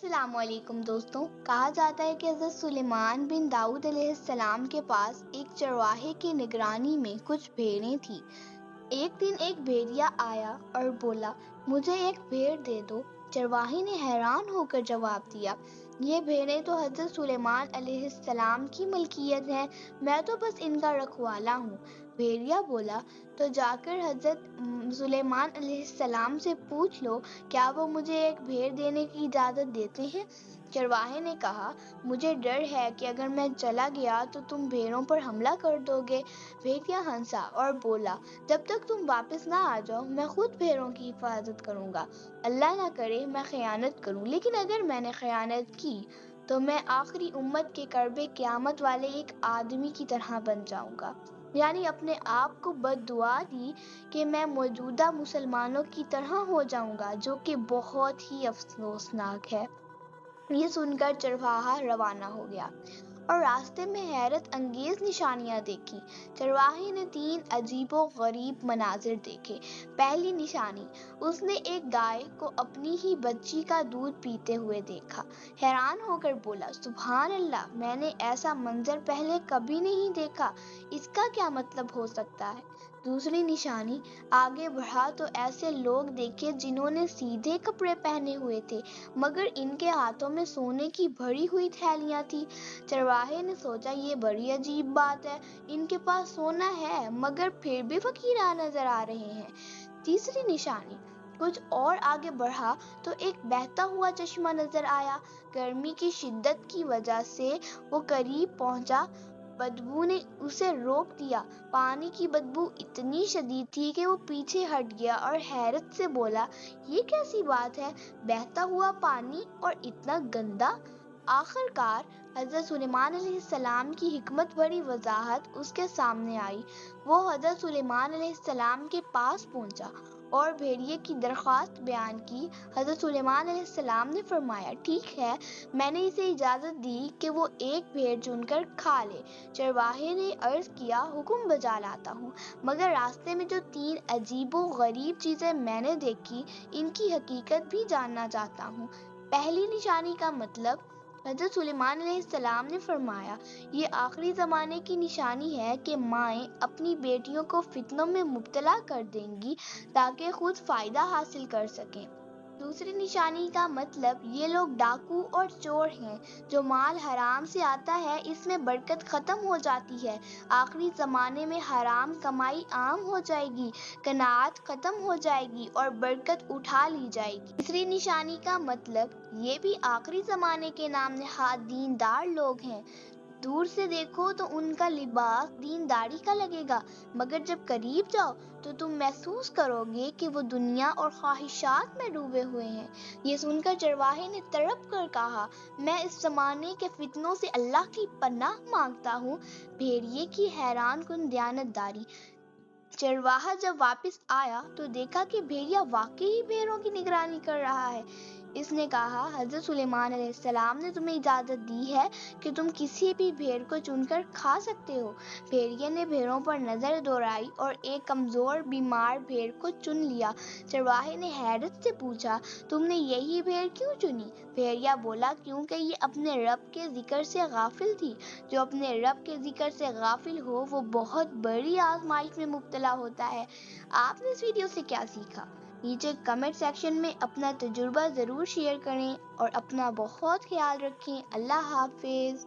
السلام علیکم دوستوں، کہا جاتا ہے کہ حضرت سلیمان بن داؤد علیہ السلام کے پاس ایک چرواہے کی نگرانی میں کچھ بھیڑیں تھیں۔ ایک دن ایک بھیڑیا آیا اور بولا، مجھے ایک بھیڑ دے دو۔ چرواہے نے حیران ہو کر جواب دیا، یہ بھیڑیں تو حضرت سلیمان علیہ السلام کی ملکیت ہیں، میں تو بس ان کا رکھوالا ہوں۔ بھیڑیا بولا، تو جا کر حضرت سلیمان علیہ السلام سے پوچھ لو، کیا وہ مجھے ایک بھیڑ دینے کی اجازت دیتے ہیں؟ چرواہے نے کہا، مجھے ڈر ہے کہ اگر میں چلا گیا تو تم بھیڑوں پر حملہ کر دو گے۔ بھیڑیا ہنسا اور بولا، جب تک تم واپس نہ آ جاؤ میں خود بھیڑوں کی حفاظت کروں گا۔ اللہ نہ کرے میں خیانت کروں، لیکن اگر میں نے خیانت کی تو میں آخری امت کے کرب قیامت والے ایک آدمی کی طرح بن جاؤں گا۔ یعنی اپنے آپ کو بد دعا دی کہ میں موجودہ مسلمانوں کی طرح ہو جاؤں گا، جو کہ بہت ہی افسوسناک ہے۔ یہ سن کر چرواہا روانہ ہو گیا اور راستے میں حیرت انگیز نشانیاں دیکھی۔ چرواہے نے 3 عجیب و غریب مناظر دیکھے۔ پہلی نشانی، اس نے ایک گائے کو اپنی ہی بچی کا دودھ پیتے ہوئے دیکھا۔ حیران ہو کر بولا، سبحان اللہ، میں نے ایسا منظر پہلے کبھی نہیں دیکھا، اس کا کیا مطلب ہو سکتا ہے؟ دوسری نشانی، آگے بڑھا تو ایسے لوگ دیکھے جنہوں نے سیدھے کپڑے پہنے ہوئے تھے، مگر ان کے ہاتھوں میں سونے کی بھری ہوئی تھیلیاں تھیں۔ چرواہے نے سوچا، یہ بڑی عجیب بات ہے، ان کے پاس سونا ہے مگر پھر بھی فقیرانہ نظر آ رہے ہیں۔ تیسری نشانی، کچھ اور آگے بڑھا تو ایک بہتا ہوا چشمہ نظر آیا۔ گرمی کی شدت کی وجہ سے وہ قریب پہنچا، بدبو نے اسے روک دیا۔ پانی کی بدبو اتنی شدید تھی کہ وہ پیچھے ہٹ گیا اور حیرت سے بولا، یہ کیسی بات ہے، بہتا ہوا پانی اور اتنا گندا؟ آخر کار حضرت سلیمان علیہ السلام کی حکمت بھری وضاحت اس کے سامنے آئی۔ وہ حضرت سلیمان علیہ السلام کے پاس پہنچا اور بھیڑیے کی درخواست بیان کی۔ حضرت سلیمان علیہ السلام نے فرمایا، ٹھیک ہے، میں نے اسے اجازت دی کہ وہ ایک بھیڑ چن کر کھا لے۔ چرواہے نے عرض کیا، حکم بجا لاتا ہوں، مگر راستے میں جو 3 عجیب و غریب چیزیں میں نے دیکھی ان کی حقیقت بھی جاننا چاہتا ہوں۔ پہلی نشانی کا مطلب، حضرت سلیمان علیہ السلام نے فرمایا، یہ آخری زمانے کی نشانی ہے کہ مائیں اپنی بیٹیوں کو فتنوں میں مبتلا کر دیں گی تاکہ خود فائدہ حاصل کر سکیں۔ دوسری نشانی کا مطلب، یہ لوگ ڈاکو اور چور ہیں، جو مال حرام سے آتا ہے اس میں برکت ختم ہو جاتی ہے۔ آخری زمانے میں حرام کمائی عام ہو جائے گی، قناعت ختم ہو جائے گی اور برکت اٹھا لی جائے گی۔ تیسری نشانی کا مطلب، یہ بھی آخری زمانے کے نام نہاد دیندار لوگ ہیں۔ دور سے دیکھو تو ان کا لباس دینداری کا لگے گا، مگر جب قریب جاؤ تو تم محسوس کرو گے کہ وہ دنیا اور خواہشات میں ڈوبے ہوئے ہیں۔ یہ سن کر چرواہے نے تڑپ کر کہا، میں اس زمانے کے فتنوں سے اللہ کی پناہ مانگتا ہوں۔ بھیڑیے کی حیران کن دیانتداری۔ چرواہا جب واپس آیا تو دیکھا کہ بھیڑیا واقعی بھیڑوں کی نگرانی کر رہا ہے۔ اس نے کہا، حضرت سلیمان علیہ السلام نے تمہیں اجازت دی ہے کہ تم کسی بھی بھیڑ کو چن کر کھا سکتے ہو۔ بھیڑیے نے بھیڑوں پر نظر دوڑائی اور ایک کمزور بیمار بھیڑ کو چن لیا۔ چرواہے نے حیرت سے پوچھا، تم نے یہی بھیڑ کیوں چنی؟ بھیڑیا بولا، کیونکہ یہ اپنے رب کے ذکر سے غافل تھی۔ جو اپنے رب کے ذکر سے غافل ہو وہ بہت بڑی آزمائش میں مبتلا ہوتا ہے۔ آپ نے اس ویڈیو سے کیا سیکھا؟ نیچے کمنٹ سیکشن میں اپنا تجربہ ضرور شیئر کریں اور اپنا بہت خیال رکھیں۔ اللہ حافظ۔